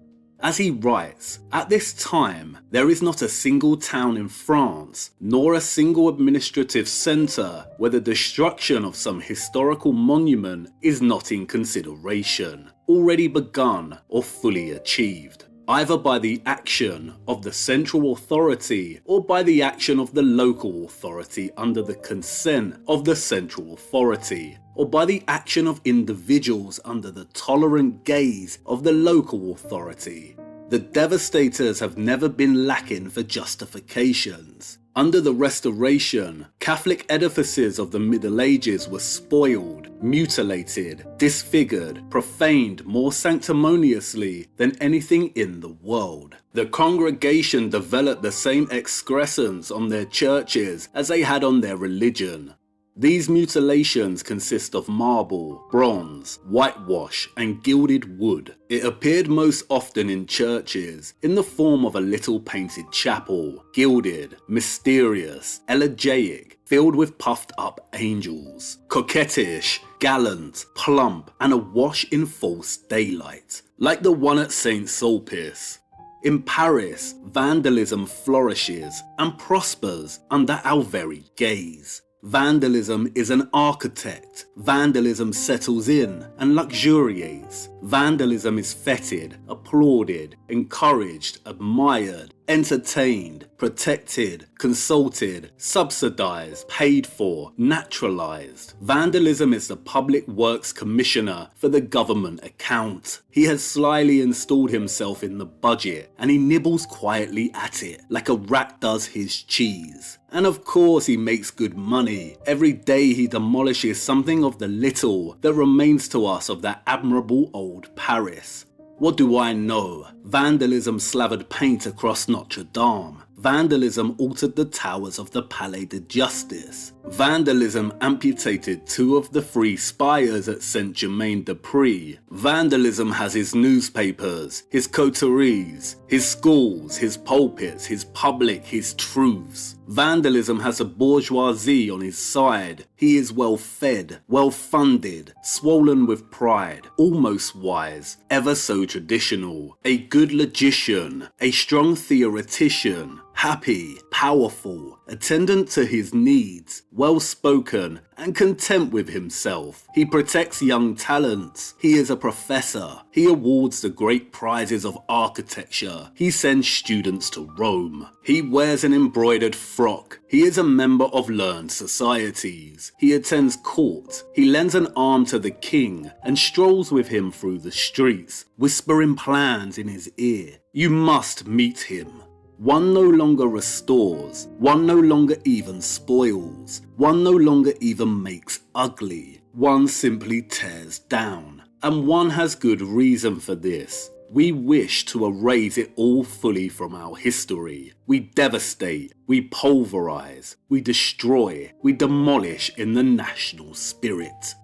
As he writes, at this time, there is not a single town in France, nor a single administrative centre where the destruction of some historical monument is not in consideration, already begun or fully achieved, either by the action of the central authority or by the action of the local authority under the consent of the central authority, or by the action of individuals under the tolerant gaze of the local authority. The devastators have never been lacking for justifications. Under the Restoration, Catholic edifices of the Middle Ages were spoiled, mutilated, disfigured, profaned more sanctimoniously than anything in the world. The congregation developed the same excrescence on their churches as they had on their religion. These mutilations consist of marble, bronze, whitewash, and gilded wood. It appeared most often in churches in the form of a little painted chapel, gilded, mysterious, elegiac, filled with puffed up angels, coquettish, gallant, plump, and awash in false daylight, like the one at St. Sulpice. In Paris, vandalism flourishes and prospers under our very gaze. Vandalism is an architect. Vandalism settles in and luxuriates. Vandalism is feted, applauded, encouraged, admired, entertained, protected, consulted, subsidized, paid for, naturalized. Vandalism is the Public Works Commissioner for the government account. He has slyly installed himself in the budget and he nibbles quietly at it like a rat does his cheese. And of course he makes good money. Every day he demolishes something of the little that remains to us of that admirable old Paris. What do I know? Vandalism slathered paint across Notre Dame. Vandalism altered the towers of the Palais de Justice. Vandalism amputated 2 of the 3 spires at Saint-Germain-des-Prés. Vandalism has his newspapers, his coteries, his schools, his pulpits, his public, his truths. Vandalism has a bourgeoisie on his side. He is well fed, well funded, swollen with pride, almost wise, ever so traditional, a good logician, a strong theoretician, happy, powerful, attendant to his needs, well-spoken, and content with himself. He protects young talents. He is a professor. He awards the great prizes of architecture. He sends students to Rome. He wears an embroidered frock. He is a member of learned societies. He attends court. He lends an arm to the king and strolls with him through the streets, whispering plans in his ear. You must meet him. One no longer restores, one no longer even spoils, one no longer even makes ugly, one simply tears down. And one has good reason for this. We wish to erase it all fully from our history. We devastate, we pulverize, we destroy, we demolish in the national spirit.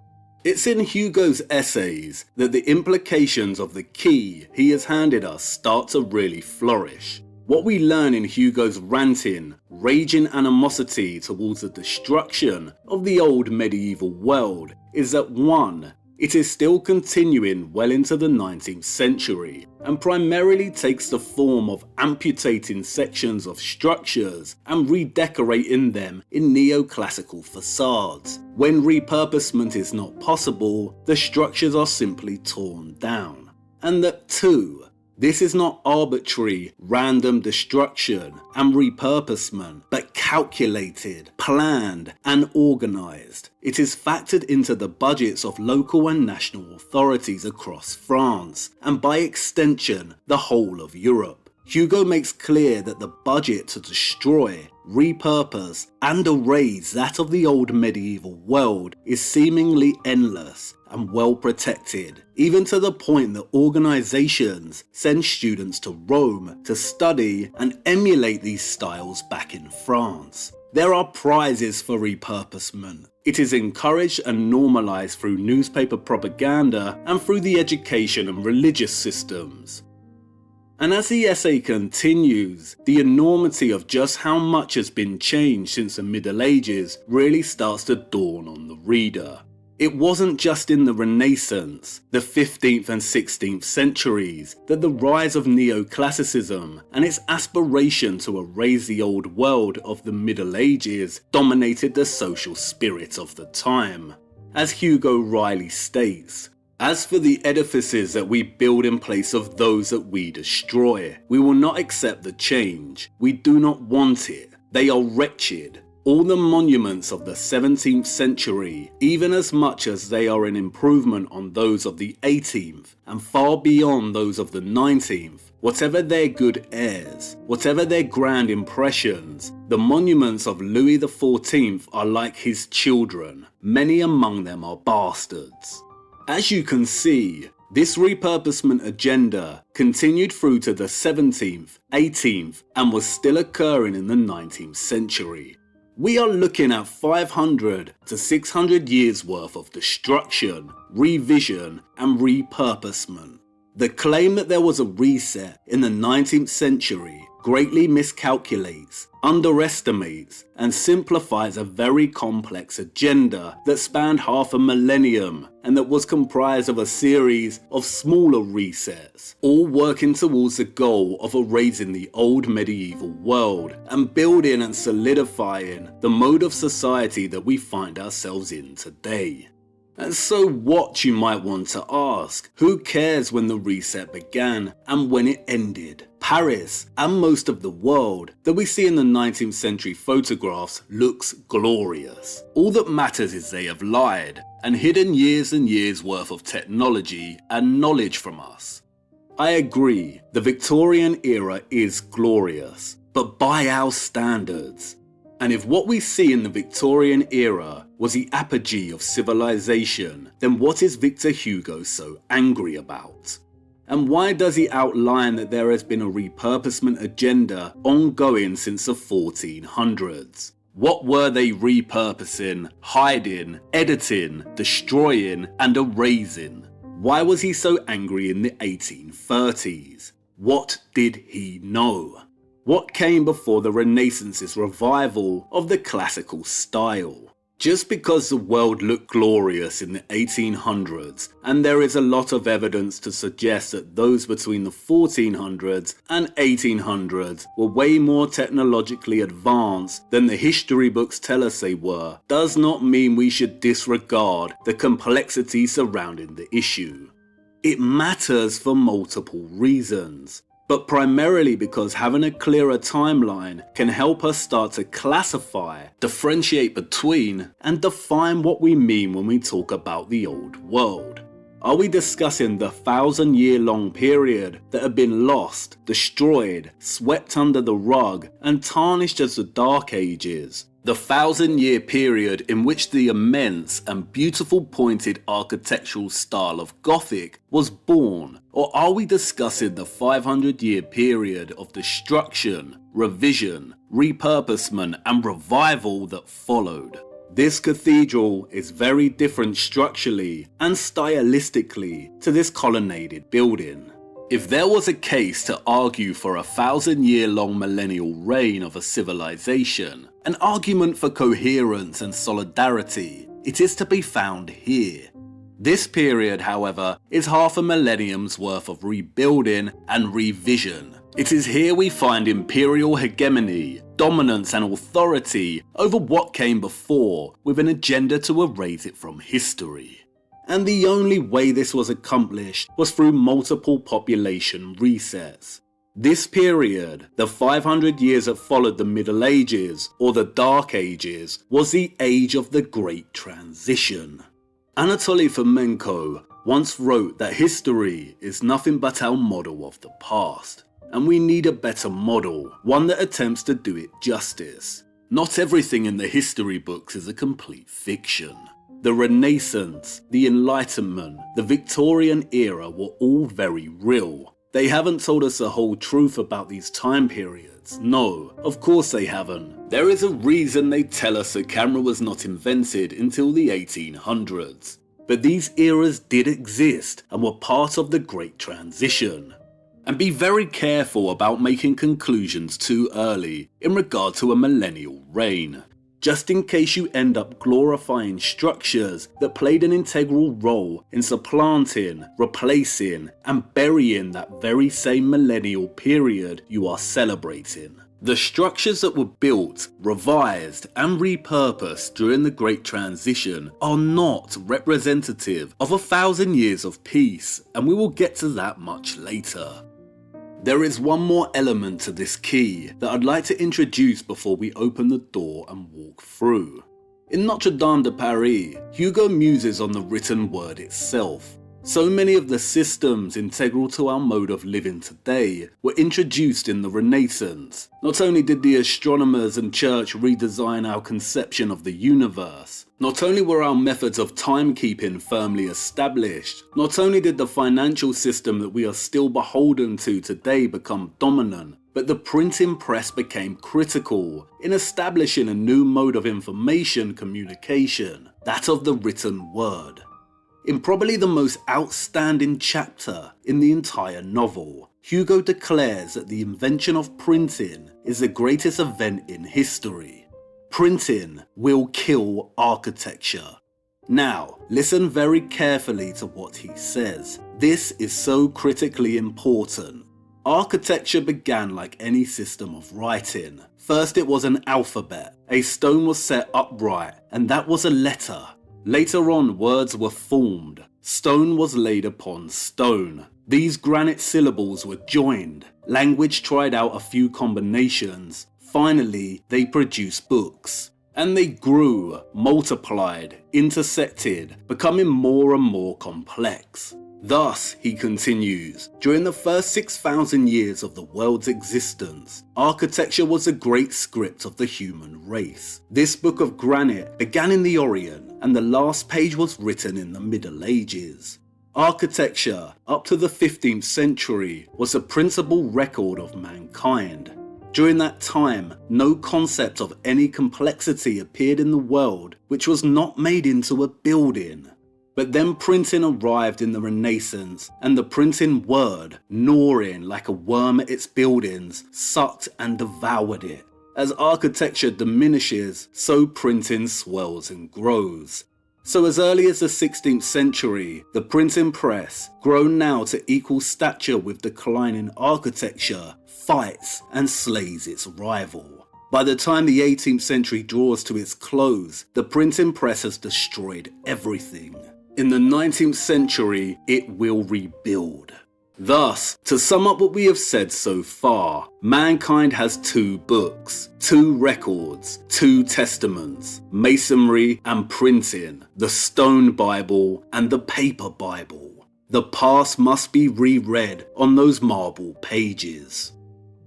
It's in Hugo's essays that the implications of the key he has handed us start to really flourish. What we learn in Hugo's ranting, raging animosity towards the destruction of the old medieval world is that 1. It is still continuing well into the 19th century and primarily takes the form of amputating sections of structures and redecorating them in neoclassical facades. When repurposement is not possible, the structures are simply torn down. And that 2. This is not arbitrary, random destruction and repurposement, but calculated, planned, and organized. It is factored into the budgets of local and national authorities across France, and by extension, the whole of Europe. Hugo makes clear that the budget to destroy, repurpose, and erase that of the old medieval world is seemingly endless and well protected, even to the point that organizations send students to Rome to study and emulate these styles back in France. There are prizes for repurposement. It is encouraged and normalized through newspaper propaganda and through the education and religious systems. And as the essay continues, the enormity of just how much has been changed since the Middle Ages really starts to dawn on the reader. It wasn't just in the Renaissance, the 15th and 16th centuries, that the rise of neoclassicism and its aspiration to erase the old world of the Middle Ages dominated the social spirit of the time. As Hugo Riley states, "As for the edifices that we build in place of those that we destroy, we will not accept the change. We do not want it. They are wretched. All the monuments of the 17th century, even as much as they are an improvement on those of the 18th, and far beyond those of the 19th, whatever their good airs, whatever their grand impressions, the monuments of Louis XIV are like his children. Many among them are bastards. As you can see, this repurposement agenda continued through to the 17th, 18th, and was still occurring in the 19th century. We are looking at 500 to 600 years worth of destruction, revision, and repurposement. The claim that there was a reset in the 19th century greatly miscalculates, underestimates, and simplifies a very complex agenda that spanned half a millennium and that was comprised of a series of smaller resets, all working towards the goal of erasing the old medieval world and building and solidifying the mode of society that we find ourselves in today. And so what, you might want to ask? Who cares when the reset began and when it ended? Paris, and most of the world that we see in the 19th century photographs looks glorious. All that matters is they have lied and hidden years and years worth of technology and knowledge from us. I agree, the Victorian era is glorious, but by our standards. And if what we see in the Victorian era was the apogee of civilization, then what is Victor Hugo so angry about? And why does he outline that there has been a repurposement agenda ongoing since the 1400s? What were they repurposing, hiding, editing, destroying, and erasing? Why was he so angry in the 1830s? What did he know? What came before the Renaissance's revival of the classical style? Just because the world looked glorious in the 1800s, and there is a lot of evidence to suggest that those between the 1400s and 1800s were way more technologically advanced than the history books tell us they were, does not mean we should disregard the complexity surrounding the issue. It matters for multiple reasons, but primarily because having a clearer timeline can help us start to classify, differentiate between, and define what we mean when we talk about the old world. Are we discussing the 1,000-year-long period that had been lost, destroyed, swept under the rug, and tarnished as the Dark Ages? The 1,000-year period in which the immense and beautiful pointed architectural style of Gothic was born? Or are we discussing the 500-year period of destruction, revision, repurposement, and revival that followed? This cathedral is very different structurally and stylistically to this colonnaded building. If there was a case to argue for a 1,000-year-long millennial reign of a civilization, an argument for coherence and solidarity, it is to be found here. This period, however, is half a millennium's worth of rebuilding and revision. It is here we find imperial hegemony, dominance and authority over what came before, with an agenda to erase it from history. And the only way this was accomplished was through multiple population resets. This period, the 500 years that followed the Middle Ages or the Dark Ages, was the age of the Great Transition. Anatoly Fomenko once wrote that history is nothing but our model of the past, and we need a better model, one that attempts to do it justice. Not everything in the history books is a complete fiction. The Renaissance, the Enlightenment, the Victorian era were all very real. They haven't told us the whole truth about these time periods. No, of course they haven't. There is a reason they tell us the camera was not invented until the 1800s. But these eras did exist and were part of the Great Transition. And be very careful about making conclusions too early in regard to a millennial reign, just in case you end up glorifying structures that played an integral role in supplanting, replacing, and burying that very same millennial period you are celebrating. The structures that were built, revised, and repurposed during the Great Transition are not representative of 1,000 years of peace, and we will get to that much later. There is one more element to this key that I'd like to introduce before we open the door and walk through. In Notre Dame de Paris, Hugo muses on the written word itself. So many of the systems integral to our mode of living today were introduced in the Renaissance. Not only did the astronomers and church redesign our conception of the universe, not only were our methods of timekeeping firmly established, not only did the financial system that we are still beholden to today become dominant, but the printing press became critical in establishing a new mode of information communication, that of the written word. In probably the most outstanding chapter in the entire novel, Hugo declares that the invention of printing is the greatest event in history. Printing will kill architecture. Now, listen very carefully to what he says. This is so critically important. Architecture began like any system of writing. First it was an alphabet. A stone was set upright, and that was a letter. Later on, words were formed. Stone was laid upon stone. These granite syllables were joined. Language tried out a few combinations. Finally, they produced books. And they grew, multiplied, intersected, becoming more and more complex. Thus, he continues, during the first 6,000 years of the world's existence, architecture was the great script of the human race. This book of granite began in the Orient, and the last page was written in the Middle Ages. Architecture, up to the 15th century, was the principal record of mankind. During that time, no concept of any complexity appeared in the world which was not made into a building. But then printing arrived in the Renaissance, and the printing word, gnawing like a worm at its buildings, sucked and devoured it. As architecture diminishes, so printing swells and grows. So as early as the 16th century, the printing press, grown now to equal stature with declining architecture, fights and slays its rival. By the time the 18th century draws to its close, the printing press has destroyed everything. In the 19th century, it will rebuild. Thus, to sum up what we have said so far, mankind has two books, two records, two testaments, masonry and printing, the stone Bible and the paper Bible. The past must be reread on those marble pages.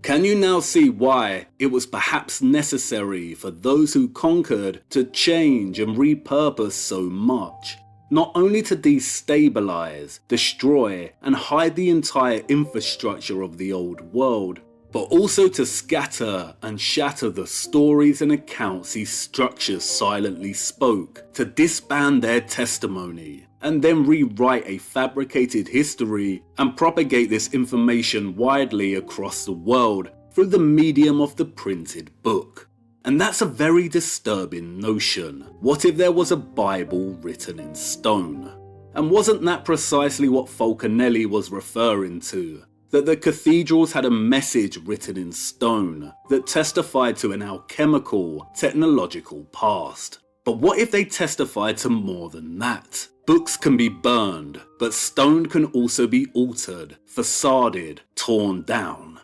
Can you now see why it was perhaps necessary for those who conquered to change and repurpose so much? Not only to destabilize, destroy, and hide the entire infrastructure of the old world, but also to scatter and shatter the stories and accounts these structures silently spoke, to disband their testimony, and then rewrite a fabricated history and propagate this information widely across the world through the medium of the printed book. And that's a very disturbing notion. What if there was a Bible written in stone? And wasn't that precisely what Falconelli was referring to? That the cathedrals had a message written in stone that testified to an alchemical, technological past. But what if they testified to more than that? Books can be burned, but stone can also be altered, facaded, torn down.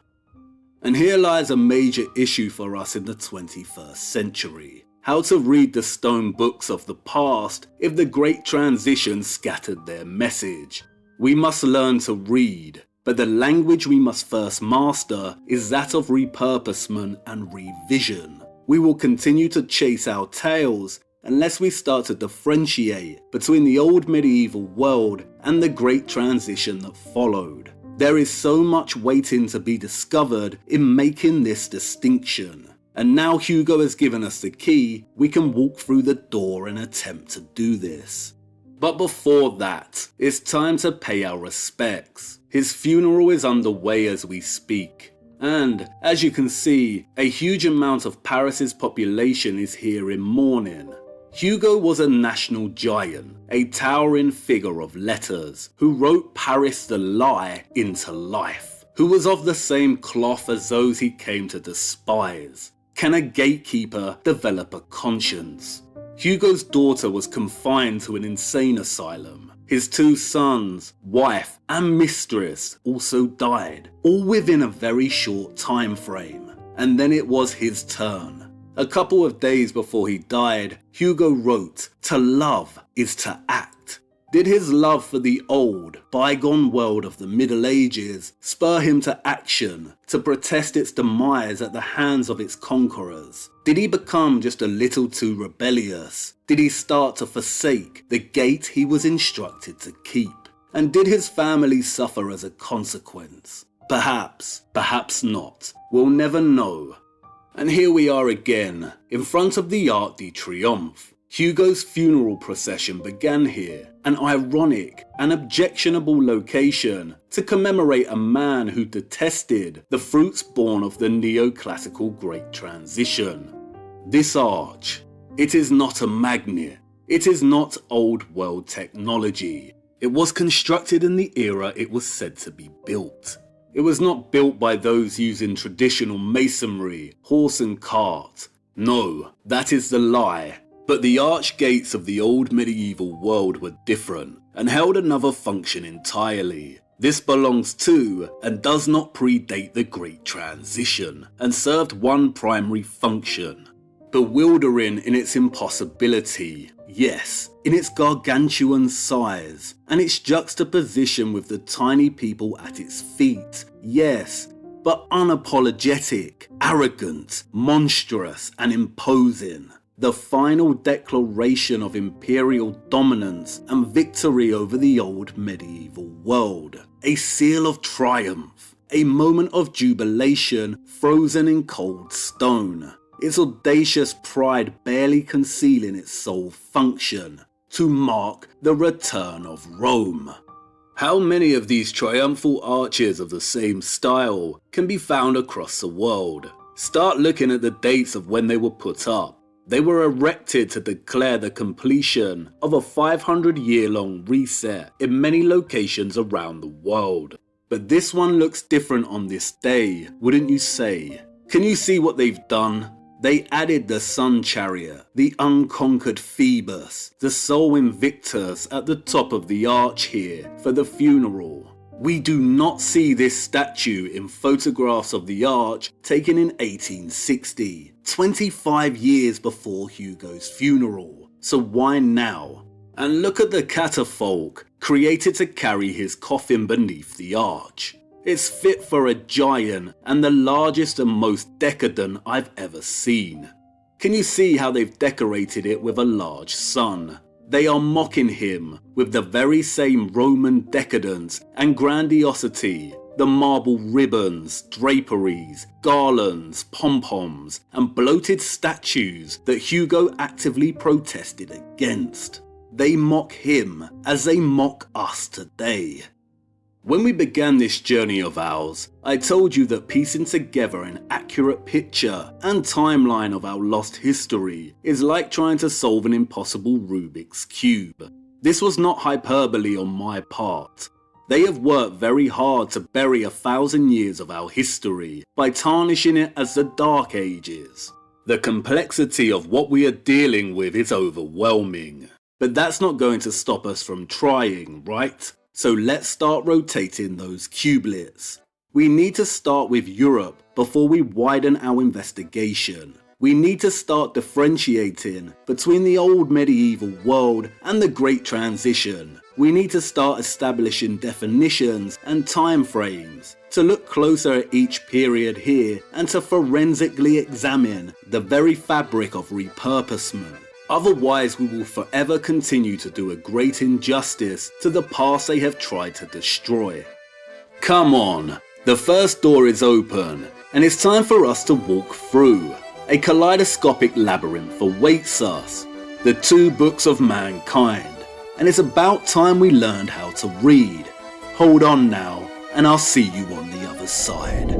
And here lies a major issue for us in the 21st century. How to read the stone books of the past if the Great Transition scattered their message. We must learn to read, but the language we must first master is that of repurposement and revision. We will continue to chase our tails unless we start to differentiate between the old medieval world and the Great Transition that followed. There is so much waiting to be discovered in making this distinction. And now Hugo has given us the key, we can walk through the door and attempt to do this. But before that, it's time to pay our respects. His funeral is underway as we speak. And, as you can see, a huge amount of Paris's population is here in mourning. Hugo was a national giant, a towering figure of letters, who wrote Paris the lie into life, who was of the same cloth as those he came to despise. Can a gatekeeper develop a conscience? Hugo's daughter was confined to an insane asylum. His 2 sons, wife and mistress also died, all within a very short time frame. And then it was his turn. A couple of days before he died, Hugo wrote, "To love is to act." Did his love for the old, bygone world of the Middle Ages spur him to action, to protest its demise at the hands of its conquerors? Did he become just a little too rebellious? Did he start to forsake the gate he was instructed to keep? And did his family suffer as a consequence? Perhaps, perhaps not. We'll never know. And here we are again, in front of the Arc de Triomphe. Hugo's funeral procession began here, an ironic and objectionable location to commemorate a man who detested the fruits born of the neoclassical Great Transition. This arch, it is not a magnet, it is not old world technology. It was constructed in the era it was said to be built. It was not built by those using traditional masonry, horse and cart. No, that is the lie. But the arch gates of the old medieval world were different and held another function entirely. This belongs to and does not predate the Great Transition and served one primary function. Bewildering in its impossibility, yes, in its gargantuan size and its juxtaposition with the tiny people at its feet, yes, but unapologetic, arrogant, monstrous and imposing. The final declaration of imperial dominance and victory over the old medieval world. A seal of triumph, a moment of jubilation frozen in cold stone. Its audacious pride barely concealing its sole function, to mark the return of Rome. How many of these triumphal arches of the same style can be found across the world? Start looking at the dates of when they were put up. They were erected to declare the completion of a 500-year-long reset in many locations around the world. But this one looks different on this day, wouldn't you say? Can you see what they've done? They added the Sun Chariot, the unconquered Phoebus, the Sol Invictus at the top of the arch here for the funeral. We do not see this statue in photographs of the arch taken in 1860, 25 years before Hugo's funeral. So why now? And look at the catafalque created to carry his coffin beneath the arch. It's fit for a giant and the largest and most decadent I've ever seen. Can you see how they've decorated it with a large sun? They are mocking him with the very same Roman decadence and grandiosity, the marble ribbons, draperies, garlands, pom-poms, and bloated statues that Hugo actively protested against. They mock him as they mock us today. When we began this journey of ours, I told you that piecing together an accurate picture and timeline of our lost history is like trying to solve an impossible Rubik's Cube. This was not hyperbole on my part. They have worked very hard to bury 1,000 years of our history by tarnishing it as the Dark Ages. The complexity of what we are dealing with is overwhelming. But that's not going to stop us from trying, right? So let's start rotating those cubelets. We need to start with Europe before we widen our investigation. We need to start differentiating between the old medieval world and the Great Transition. We need to start establishing definitions and time frames, to look closer at each period here and to forensically examine the very fabric of repurposement. Otherwise, we will forever continue to do a great injustice to the past they have tried to destroy. Come on, the first door is open, and it's time for us to walk through. A kaleidoscopic labyrinth awaits us, the 2 books of mankind, and it's about time we learned how to read. Hold on now, and I'll see you on the other side.